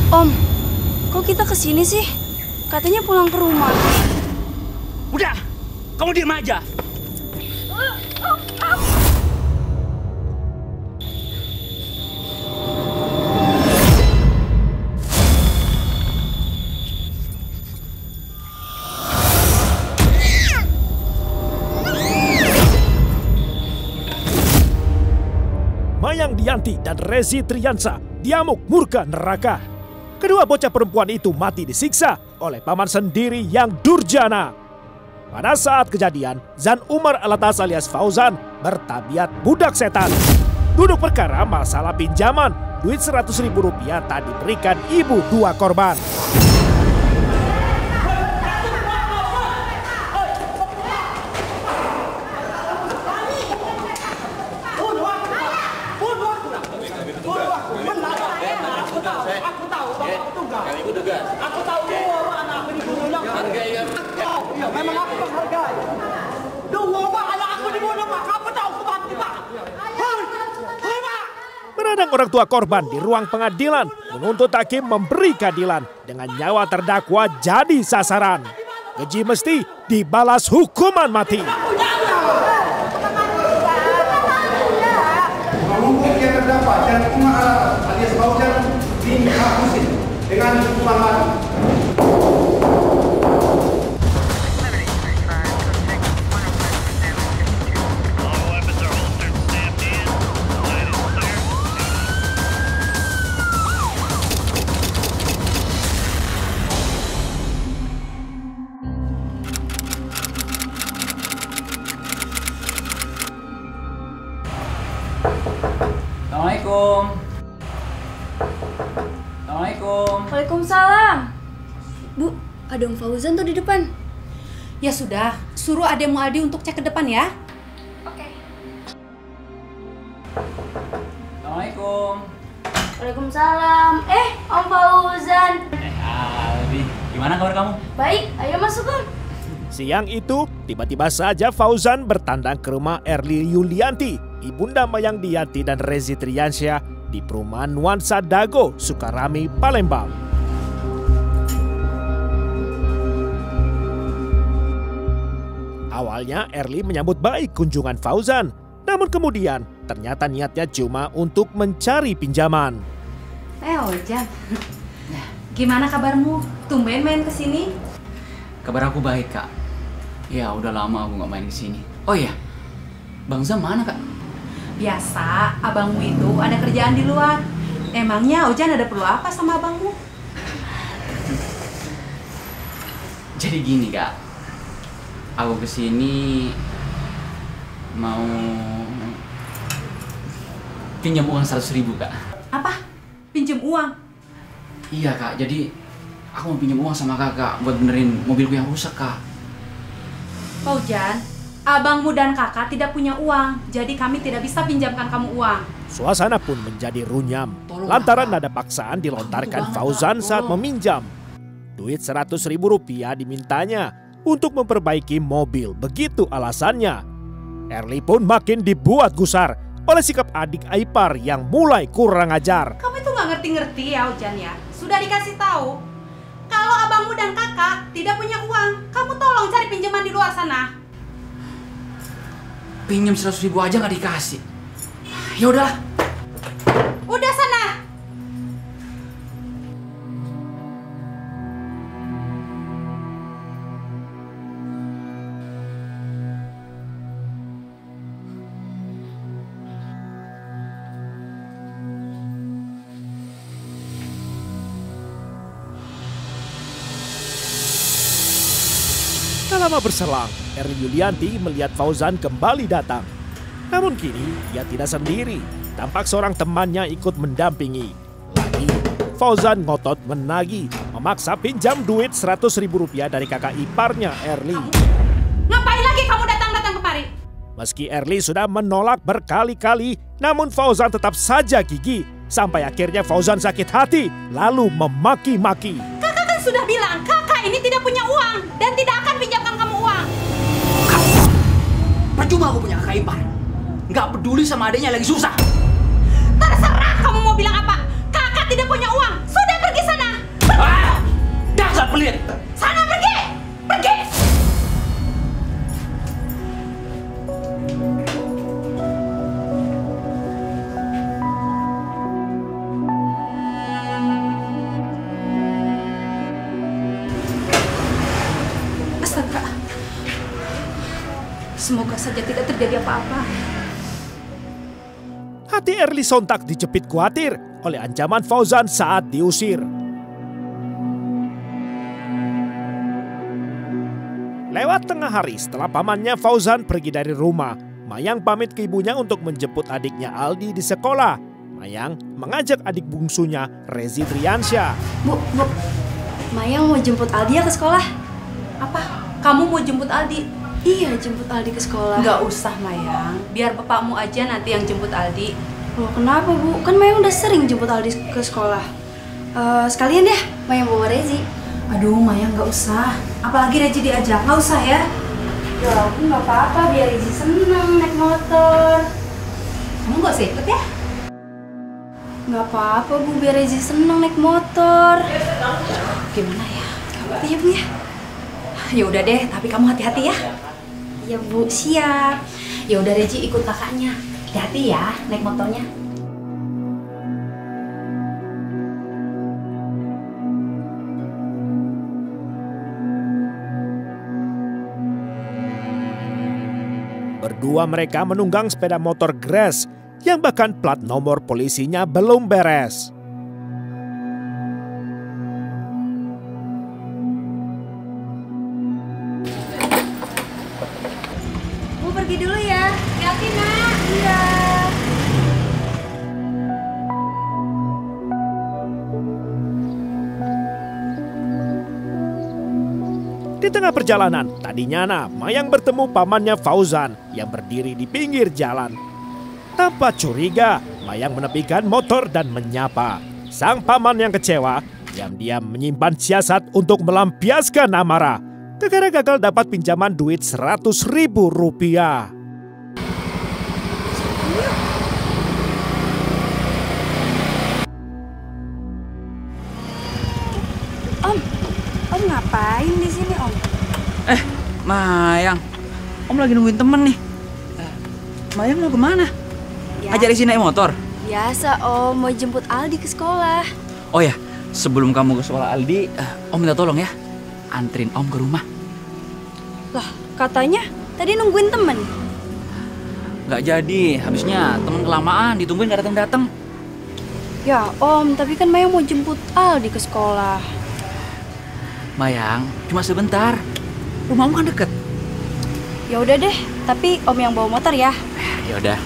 Om, kok kita kesini sih? Katanya pulang ke rumah. Udah, kamu diam aja. Mayang Dianti dan Rezi Triansa diamuk murka neraka. Kedua bocah perempuan itu mati disiksa oleh paman sendiri yang durjana. Pada saat kejadian, Zan Umar Alatas alias Fauzan bertabiat budak setan. Duduk perkara masalah pinjaman, duit Rp100.000 tak diberikan ibu dua korban. Menadang orang tua korban di ruang pengadilan menuntut hakim memberi keadilan dengan nyawa terdakwa jadi sasaran. Keji mesti dibalas hukuman mati. Menghukum yang terdakwa dan Umar Alatas alias Fauzan dihapusin dengan hukuman mati. Assalamualaikum. Assalamualaikum. Waalaikumsalam. Bu, ada Om Fauzan tuh di depan. Ya sudah, suruh ademu Aldi untuk cek ke depan ya. Oke. Assalamualaikum. Waalaikumsalam. Om Fauzan. Aldi, gimana kabar kamu? Baik, ayo masuk Om. Siang itu, tiba-tiba saja Fauzan bertandang ke rumah Erli Yulianti, ibunda Mayang Dianti dan Rezi Triansyah di perumahan Nuansa Dago, Sukarami, Palembang. Awalnya Erli menyambut baik kunjungan Fauzan, namun kemudian ternyata niatnya cuma untuk mencari pinjaman. Ojan, gimana kabarmu? Tumben main ke sini? Kabar aku baik, Kak. Ya, udah lama aku nggak main ke sini. Oh iya, Bang Zam mana, Kak? Biasa, abangmu itu ada kerjaan di luar. Emangnya Ojan ada perlu apa sama abangmu? Jadi gini, Kak. Aku kesini mau pinjam uang 100.000, Kak. Apa? Pinjem uang? Iya, Kak. Jadi aku mau pinjam uang sama kakak buat benerin mobilku yang rusak, Kak. Ojan, abangmu dan kakak tidak punya uang, jadi kami tidak bisa pinjamkan kamu uang. Suasana pun menjadi runyam lantaran nada paksaan dilontarkan Fauzan saat meminjam. Duit Rp100.000 dimintanya untuk memperbaiki mobil, begitu alasannya. Erli pun makin dibuat gusar oleh sikap adik ipar yang mulai kurang ajar. Kamu itu nggak ngerti-ngerti ya Ojan ya? Sudah dikasih tahu. Kalau abangmu dan kakak tidak punya uang, kamu tolong cari pinjaman di luar sana. Pinjam 100.000 aja nggak dikasih. Ya udahlah. Udah sana. Tak lama berselang, Erli Yulianti melihat Fauzan kembali datang. Namun kini ia tidak sendiri, tampak seorang temannya ikut mendampingi. Lagi, Fauzan ngotot menagih, memaksa pinjam duit Rp100.000 dari kakak iparnya Erli. Ngapain lagi kamu datang-datang kemari? Meski Erli sudah menolak berkali-kali, namun Fauzan tetap saja gigih. Sampai akhirnya Fauzan sakit hati, lalu memaki-maki. Kakak kan sudah bilang, kakak ini tidak punya uang dan tidak akan pinjamkan kamu uang. Percuma aku punya kakak ipar. nggak peduli sama adiknya lagi susah. Terserah kamu mau bilang apa. Kakak tidak punya uang. Sudah pergi sana. Dasar pelit. Sana pergi. Pergi. Astaga. Semoga saja tidak terjadi apa-apa. Hati Erli sontak dijepit khawatir oleh ancaman Fauzan saat diusir. Lewat tengah hari setelah pamannya Fauzan pergi dari rumah, Mayang pamit ke ibunya untuk menjemput adiknya Aldi di sekolah. Mayang mengajak adik bungsunya Rezi Triansyah. Bu, Mayang mau jemput Aldi ya ke sekolah? Apa? Kamu mau jemput Aldi? Iya, jemput Aldi ke sekolah. Nggak usah, Mayang. Biar bapakmu aja nanti yang jemput Aldi. Loh, kenapa, Bu? Kan Mayang udah sering jemput Aldi ke sekolah. Sekalian deh, Mayang bawa Rezi. Aduh, Mayang nggak usah. Apalagi Rezi diajak, nggak usah ya. Ya ampun, nggak apa-apa, biar Rezi seneng naik motor. Kamu nggak usah ikut ya? Nggak apa-apa, Bu, biar Rezi seneng naik motor. Gimana ya? Nggak apa-apa ya, Bu ya? Ya udah deh, tapi kamu hati-hati ya. Ya, Bu, siap. Ya udah, Rezi ikut kakaknya. Hati-hati ya naik motornya. Berdua mereka menunggang sepeda motor Grace yang bahkan plat nomor polisinya belum beres. Bu, pergi dulu ya. Hati-hati, Nak. Iya. Di tengah perjalanan, tadinya Mayang bertemu pamannya Fauzan yang berdiri di pinggir jalan. Tanpa curiga, Mayang menepikan motor dan menyapa. Sang paman yang kecewa, diam-diam menyimpan siasat untuk melampiaskan amarah. Gara gagal dapat pinjaman duit 100.000 rupiah. Om ngapain di sini, Om? Mayang, Om lagi nungguin temen nih. Mayang mau kemana? Ya, Ajak Rezi naik motor. biasa, Om mau jemput Aldi ke sekolah. Oh ya, sebelum kamu ke sekolah Aldi, Om minta tolong ya, anterin Om ke rumah. Lah, katanya tadi nungguin temen. Nggak jadi, habisnya temen kelamaan, ditungguin nggak datang-datang. Ya, Om, tapi kan Mayang mau jemput Aldi ke sekolah. Mayang, cuma sebentar. Rumahmu kan deket. Ya udah deh, tapi Om yang bawa motor ya. Ya udah.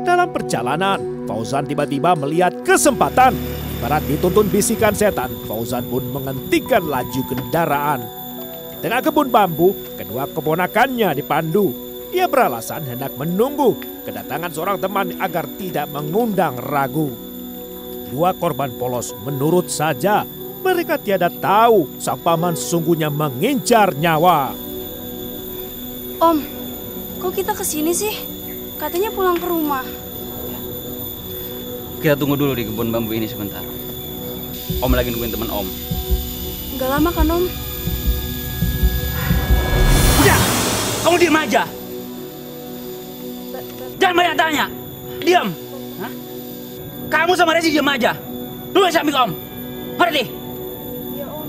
Dalam perjalanan, Fauzan tiba-tiba melihat kesempatan. Ibarat dituntun bisikan setan, Fauzan pun menghentikan laju kendaraan. Di tengah kebun bambu, kedua keponakannya dipandu. Ia beralasan hendak menunggu kedatangan seorang teman agar tidak mengundang ragu. Dua korban polos menurut saja. Mereka tiada tahu sang paman sesungguhnya mengincar nyawa. Om, kok kita kesini sih? Katanya pulang ke rumah. Kita tunggu dulu di kebun bambu ini sebentar. Om lagi nungguin teman Om. Nggak lama kan, Om? Udah, kamu diam aja. Jangan banyak tanya. Diam. Hah? Kamu sama Rezi diam aja. Nungguin samping Om. Ngerti? Ya, Om.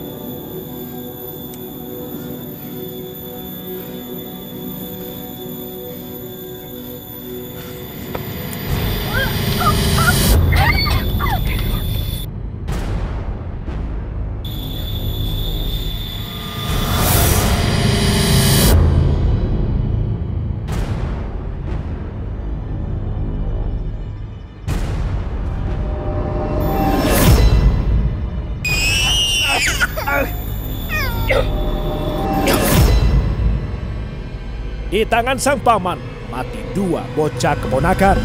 Di tangan sang paman, mati 2 bocah keponakan.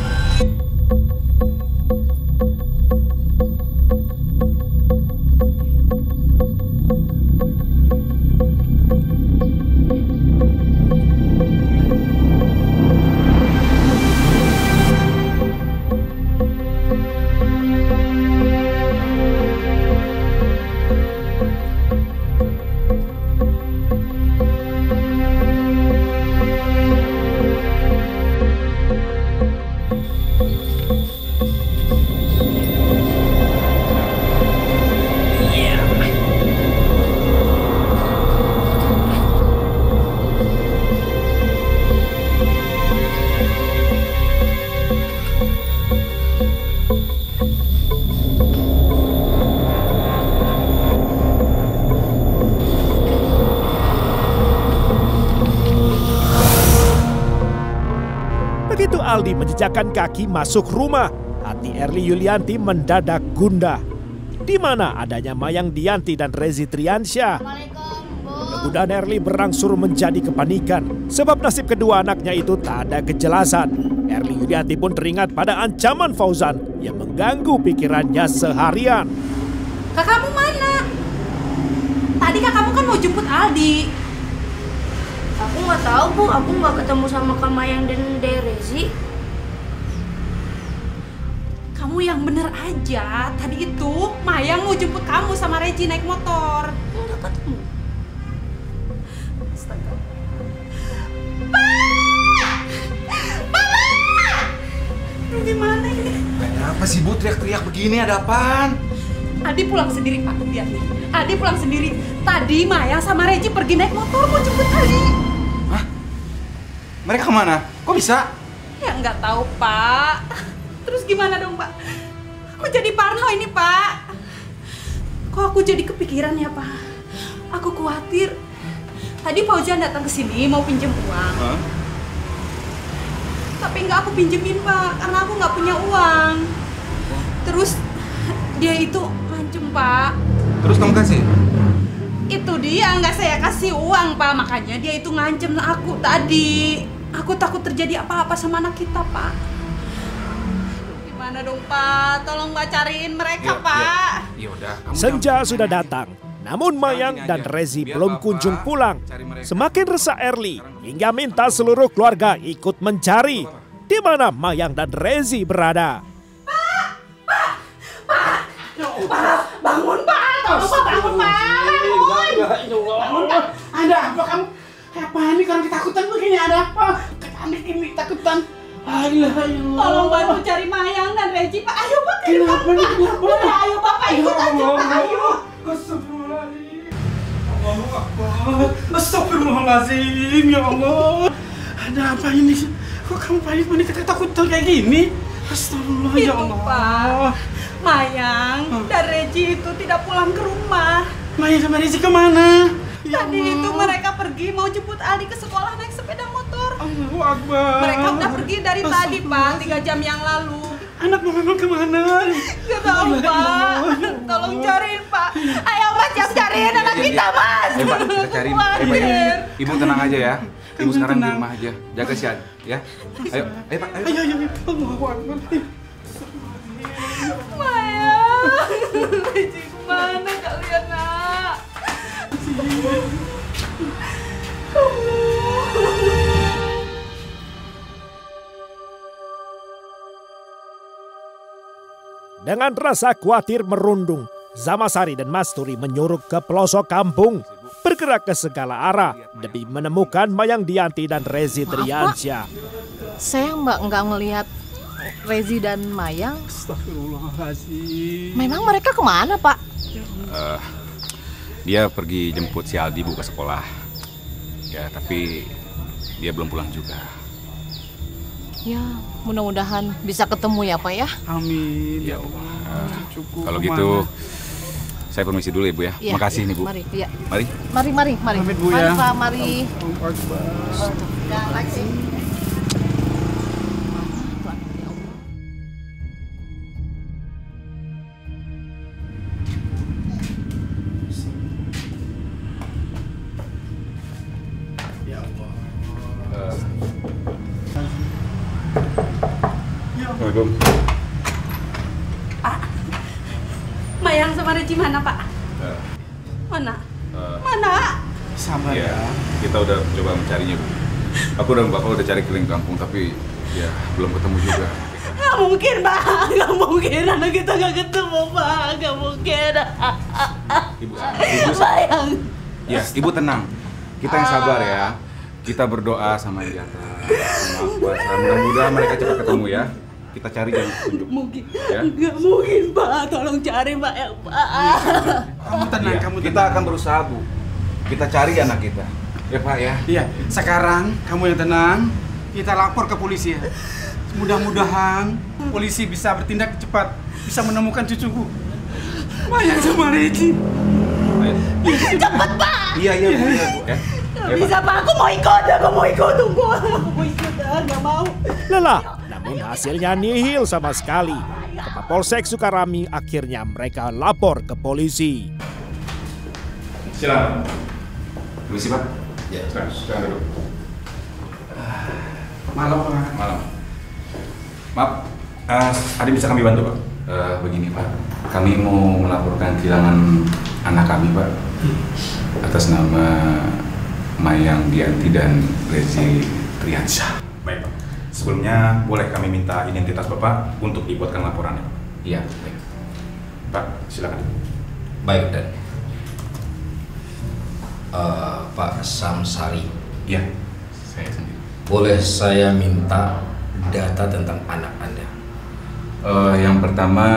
Begitu Aldi menjejakkan kaki masuk rumah, hati Erli Yulianti mendadak gundah. Di mana adanya Mayang Dianti dan Rezi Triansyah. Kegundahan Erli berangsur menjadi kepanikan, sebab nasib kedua anaknya itu tak ada kejelasan. Erli Yulianti pun teringat pada ancaman Fauzan yang mengganggu pikirannya seharian. Kakakmu mana? Tadi kakakmu kan mau jemput Aldi. Aku nggak tahu, Bu. Aku nggak ketemu sama Kak Mayang dan Dek Rezi. Kamu yang bener aja. Tadi itu Mayang mau jemput kamu sama Rezi naik motor. Nggak ketemu. Astaga. Pak! Gimana ini? Ada apa sih Bu teriak-teriak begini? Ada apaan? Adi pulang sendiri, Pak. Lihat nih. Adi pulang sendiri. Tadi Mayang sama Rezi pergi naik motor mau jemput Adi. Hah? Mereka kemana? Kok bisa? Ya nggak tahu, Pak. Terus gimana dong, Pak? Aku jadi parno ini, Pak. Kok aku jadi kepikiran ya, Pak? Aku khawatir. Tadi Fauzan datang ke sini mau pinjem uang. Hah? Tapi nggak aku pinjemin, Pak, karena aku nggak punya uang. Terus dia itu ngancem, Pak. Terus kamu kasih? Itu dia, nggak saya kasih uang, Pak. Makanya dia itu ngancem aku tadi. Aku takut terjadi apa-apa sama anak kita, Pak. Gimana dong, Pak? Tolong Mbak cariin mereka, Pak. Ya udah. Senja sudah datang, namun Mayang dan Rezi belum kunjung pulang. Semakin resah Erli hingga minta seluruh keluarga ikut mencari di mana Mayang dan Rezi berada. Pak, bangun, Pak. Tolong, Pak, bangun, Pak. Bangun, Pak. Ada apa kamu? Apa ini kalau ketakutan begini ada apa? Panik ini takutan. Ayolah. Tolong bantu cari Mayang dan Rezi, Pak. Ayo, Pak. Kenapa nih? Kenapa? Udah, ayo, Bapak ikut aja, Pak. Ayo. Astagfirullahaladzim. Allahu Akbar. Astagfirullahaladzim, ya Allah. Ada apa ini? Kok kamu panik ketakutan kayak gini? Astagfirullah, ya Itu, Allah. Pak. Mayang dan Rezi itu tidak pulang ke rumah. Maya sama Rezi kemana? Ya Tadi Allah. itu mereka pergi mau jemput Ali ke sekolah naik sepeda motor. Allahu Akbar. Mereka udah pergi dari tadi, Pak, 3 jam yang lalu. Anak memang kemana? Gak tahu, Pak. Tolong cariin, Pak. Ayo, Mas, yang cariin anak kita, Mas. Ayo Pak, kita cari. Khawatir. Ibu tenang aja ya. Ibu Kamu sekarang di tenang. rumah aja. Jaga si Adi, ya. Ayo Pak, ayo. Ayo. Allahu Akbar. Mayang, Rezi kemana kalian, nak? Dengan rasa khawatir merundung, Zamasari dan Masturi menyuruh ke pelosok kampung, bergerak ke segala arah demi menemukan Mayang Dianti dan Rezi Triansyah. Saya nggak ngelihat Rezi dan Mayang. Astagfirullahaladzim. Memang mereka kemana, Pak? Dia pergi jemput si Aldi Bu ke sekolah. Ya, tapi dia belum pulang juga. Ya, mudah-mudahan bisa ketemu ya, Pak ya. Amin. Ya Allah. Cukup. Kalau gitu, saya permisi dulu ya Bu ya. Iya, Makasih iya. nih Bu. Mari, iya. Mari. Mari. Pamit, Bu, Mari, ya. Pak, mari. Allahu Akbar. Assalamualaikum. Pak, Mayang sama Reci mana, Pak? Mana? Mana? Sabar Ya, kita udah coba mencarinya, Bu. Aku dan Bapak udah cari keliling kampung, tapi ya belum ketemu juga. Gak mungkin, Pak. Gak mungkin anak kita gak ketemu, Pak. Gak mungkin. Ibu Mayang. Ya, Ibu tenang. Kita yang sabar ya. Kita berdoa sama Yang di atas, sama kuasa. Mudah-mudahan mereka cepat ketemu ya. Kita cari jalan petunjuk. Mungkin. Ya? Gak mungkin, Pak. Tolong cari Mayang, Pak. Kamu tenang, Iya, kamu kita tenang. akan berusaha, Bu. Kita cari anak kita. Ya, Pak ya. Iya, sekarang kamu yang tenang. Kita lapor ke polisi ya. Mudah-mudahan polisi bisa bertindak cepat, bisa menemukan cucuku. Mayang sama Reci. Ayo. Cepet, Pak. Iya, Bu. Ya. Gak bisa, Pak. Aku mau ikut. Tunggu. Aku mau ikut. Gak mau. Lelah, namun hasilnya nihil sama sekali. Kapolsek Sukarami akhirnya mereka lapor ke polisi. Silakan. Permisi, Pak. Ya, silakan duduk. Malam, Pak. Malam. Maaf, ada bisa kami bantu, Pak? Begini, Pak. Kami mau melaporkan kehilangan anak kami, Pak. Atas nama Mayang Dianti dan Rezi Triansyah. Baik, Pak. Sebelumnya boleh kami minta identitas Bapak untuk dibuatkan laporannya. Iya, baik. Pak, silakan. Baik, Dan. Pak Samsari. Iya, saya sendiri. Boleh saya minta data tentang anak Anda? Yang pertama,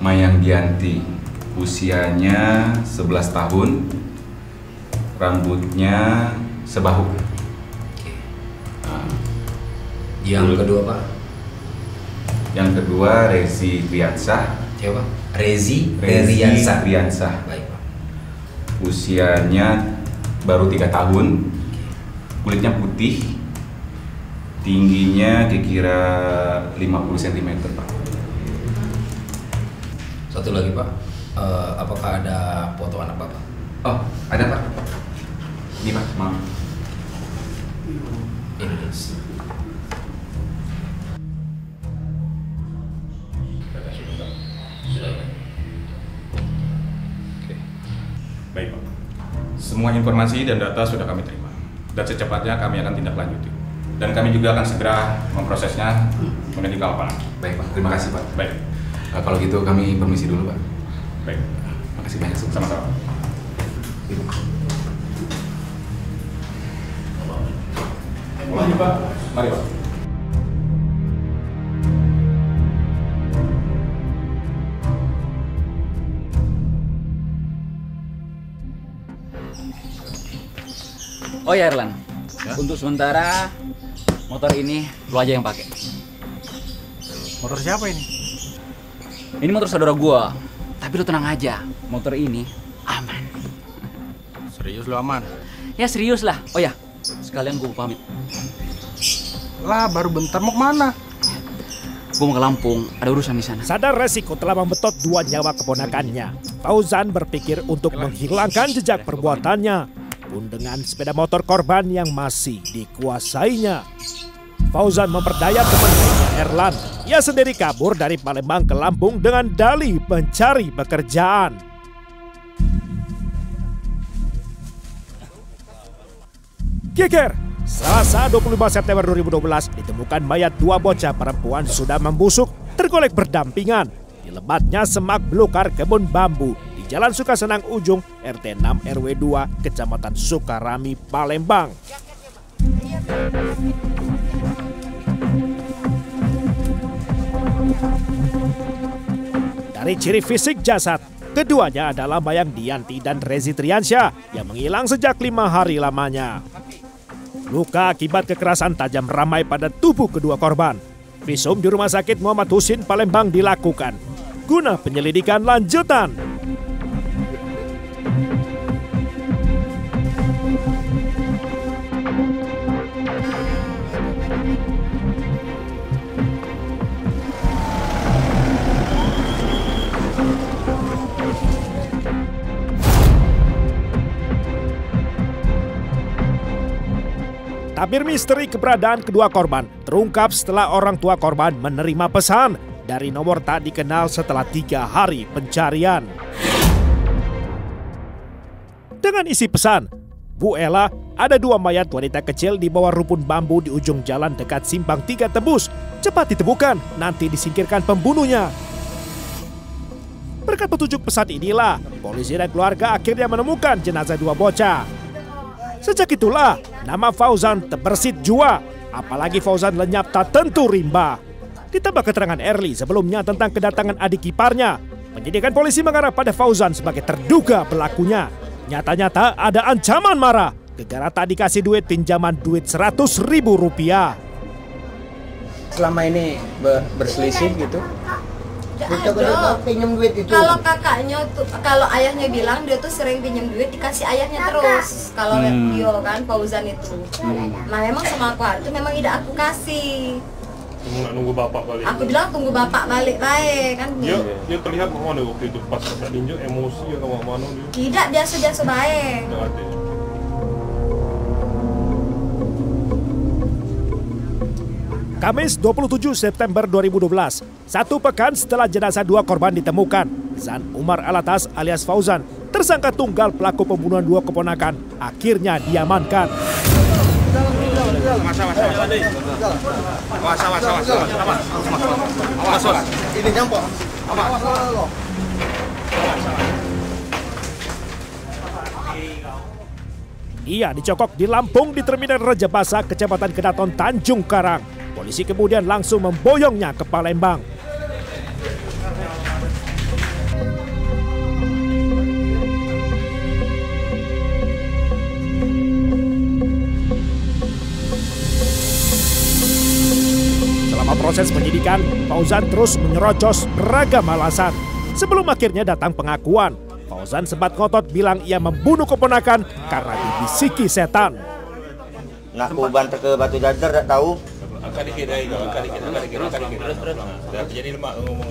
Mayang Dianti. Usianya 11 tahun. Rambutnya sebahu. Oke. Yang kedua, Pak? Yang kedua, Rezi Triansyah. Siapa? Rezi Triansyah. Baik, Pak. Usianya baru 3 tahun. Kulitnya putih. Tingginya kira-kira 50 cm, Pak. Satu lagi, Pak. Apakah ada foto anak Bapak? Oh, ada, Pak. Ini, Pak, maaf. Ini. Baik, Pak. Semua informasi dan data sudah kami terima. Dan secepatnya kami akan tindak lanjuti. Dan kami juga akan segera memprosesnya menuju ke lapangan. Baik, Pak. Terima kasih, Pak. Baik. Kalau gitu kami permisi dulu, Pak. Baik. Makasih banyak. Sama-sama. Mari, Pak. Mari, Pak. Oh ya, Erlan. Untuk sementara motor ini lu aja yang pakai. Motor siapa ini? Ini motor saudara gua. Tapi lu tenang aja, motor ini aman. Serius lu aman? Ya serius lah. Oh ya, sekalian gua pamit. Lah, baru bentar mau kemana? Gua mau ke Lampung, ada urusan di sana. Sadar resiko telah membetot 2 nyawa keponakannya, Fauzan berpikir untuk menghilangkan jejak perbuatannya pun dengan sepeda motor korban yang masih dikuasainya. Fauzan memperdaya temannya Erlan. Ia sendiri kabur dari Palembang ke Lampung dengan dalih mencari pekerjaan. Geger! Selasa 25 September 2012 ditemukan mayat 2 bocah perempuan sudah membusuk tergolek berdampingan di lebatnya semak belukar kebun bambu di Jalan Sukasenang Ujung, RT 6 RW 2, Kecamatan Sukarami, Palembang. Dari ciri fisik jasad, keduanya adalah Mayang Dianti dan Rezi Triansyah yang menghilang sejak 5 hari lamanya. Luka akibat kekerasan tajam ramai pada tubuh kedua korban. Visum di Rumah Sakit Muhammad Husin Palembang dilakukan guna penyelidikan lanjutan. Tabir misteri keberadaan kedua korban terungkap setelah orang tua korban menerima pesan dari nomor tak dikenal setelah 3 hari pencarian. Dengan isi pesan, Bu Ella, ada 2 mayat wanita kecil di bawah rumpun bambu di ujung jalan dekat Simpang 3 Tembus. Cepat ditemukan, nanti disingkirkan pembunuhnya. Berkat petunjuk pesan inilah, polisi dan keluarga akhirnya menemukan jenazah 2 bocah. Sejak itulah, nama Fauzan terbersit jua, apalagi Fauzan lenyap tak tentu rimba. Ditambah keterangan Erli sebelumnya tentang kedatangan adik iparnya, penyidikan polisi mengarah pada Fauzan sebagai terduga pelakunya. Nyata-nyata ada ancaman marah, gara-gara tak dikasih duit pinjaman duit Rp100.000. Selama ini berselisih gitu? Pinjam duit itu. Kalau kakaknya tuh, kalau ayahnya bilang dia tuh sering pinjam duit dikasih ayahnya terus. Kalau dia kan Fauzan itu. Nah memang sama aku itu memang tidak aku kasih. Nggak nunggu bapak balik. Aku bilang tunggu bapak balik baik kan. Dia terlihat mana waktu itu pas kakak ninja emosi atau mana dia? Tidak, biasa baik. Kamis 27 September 2012, 1 pekan setelah jenazah 2 korban ditemukan, Zan Umar Alatas alias Fauzan, tersangka tunggal pelaku pembunuhan 2 keponakan, akhirnya diamankan. Ini nyampok. Ia dicokok di Lampung di Terminal Raja Basa, Kecamatan Kedaton, Tanjung Karang. Polisi kemudian langsung memboyongnya ke Palembang. Selama proses penyidikan, Fauzan terus menyerocos beragam alasan. Sebelum akhirnya datang pengakuan, Fauzan sempat ngotot bilang ia membunuh keponakan karena dibisiki setan. Nak aku banter ke Batu Jajar, tak tahu. Jadi lemak ngomong.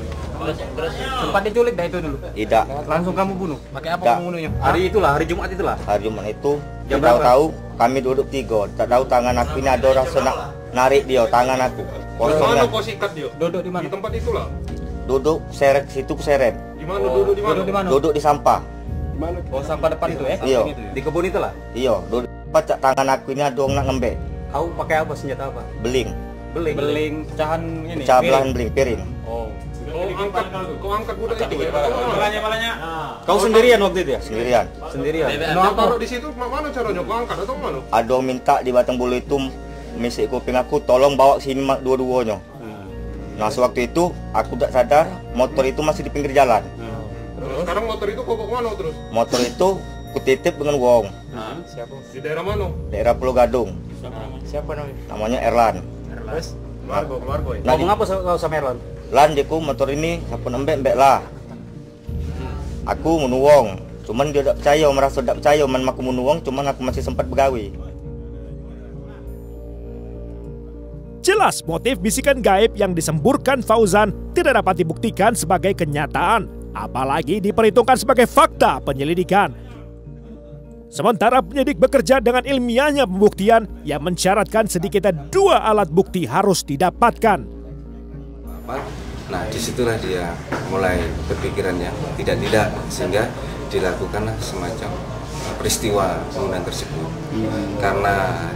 Terus sempat diculik dah itu dulu. Tidak. Langsung kamu bunuh. Pakai apa kamu bunuhnya? Hari Jumat itulah. Hari Jumat itu. Jam tahu kami duduk 3. Tak tahu tangan aku ini ada orang nak narik dia tangan aku. Mana kau sikat dia? Duduk di mana? Di tempat itulah. Duduk seret situ seret. Di mana duduk di mana? Duduk di sampah. Di mana? Oh, sampah depan itu ya? Iya. Di kebun itulah. Iya, duduk pacak tangan aku ini ada orang nak ngembek. Kau pakai apa, senjata apa? Beling. Beling pecahan ini. Pecah belahan beling piring. Oh. Kau angkat budak itu. Balanya. Kau sendirian waktu itu ya? Sendirian. Kau taruh di situ mana caranya? Kau angkat atau mana? Ada orang minta di batang bulu itu misik kuping aku, tolong bawa sini dua-duanya. Nah sewaktu itu aku tak sadar motor itu masih di pinggir jalan. Sekarang motor itu kau bawa mana terus? Motor itu kutitip dengan wong. Siapa? Di daerah mana? Daerah Pulau Gadung. Siapa namanya? Namanya Erlan. Terus? Keluarga. Nah, ngomong apa sama Erlan? Lan jeku motor ini sampun embek lah. Aku menuwong, cuman dia tak percaya, merasa tak percaya man aku menuwong, cuman aku masih sempat begawi. Jelas motif bisikan gaib yang disemburkan Fauzan tidak dapat dibuktikan sebagai kenyataan, apalagi diperhitungkan sebagai fakta penyelidikan. Sementara penyidik bekerja dengan ilmiahnya pembuktian yang mensyaratkan sedikitnya 2 alat bukti harus didapatkan. Nah disitulah dia mulai berpikirannya tidak sehingga dilakukanlah semacam peristiwa pembunuhan tersebut. Karena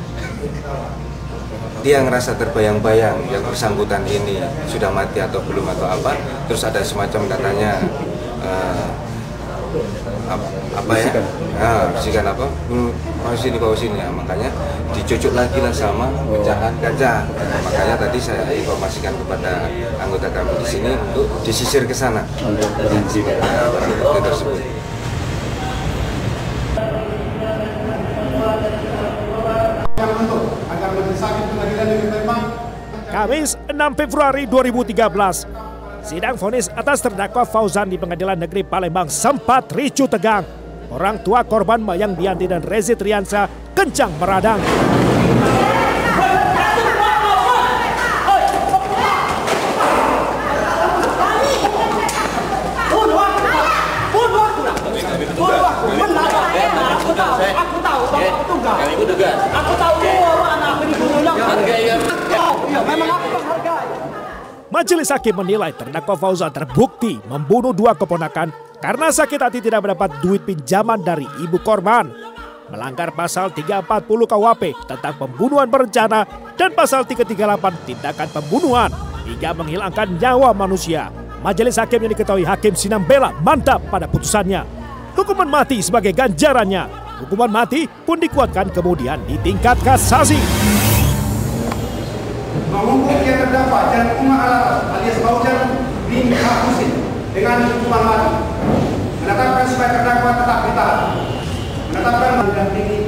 dia ngerasa terbayang-bayang yang bersangkutan ini sudah mati atau belum atau apa, terus ada semacam katanya bisikan apa bawa sini ya, makanya dicucuk lagi lah sama pecahan kaca. Makanya tadi saya informasikan kepada anggota kami di sini untuk disisir ke sana barang bukti tersebut. Kamis 6 Februari 2013, sidang vonis atas terdakwa Fauzan di Pengadilan Negeri Palembang sempat ricuh tegang. Orang tua korban Mayang Dianti dan Rezi Triansa kencang meradang. Aku tahu Majelis hakim menilai terdakwa Fauzan terbukti membunuh dua keponakan karena sakit hati tidak mendapat duit pinjaman dari ibu korban, melanggar pasal 340 KUHP tentang pembunuhan berencana dan pasal 338 tindakan pembunuhan hingga menghilangkan nyawa manusia. Majelis hakim yang diketahui Hakim Sinambela mantap pada putusannya. Hukuman mati sebagai ganjarannya. Hukuman mati pun dikuatkan kemudian di tingkat kasasi. Menghukum yang terdakwa Jan Umar Alatas alias Fauzan bin Husin dengan hukuman mati. Menetapkan supaya terdakwa tetap ditahan. Menetapkan mendampingi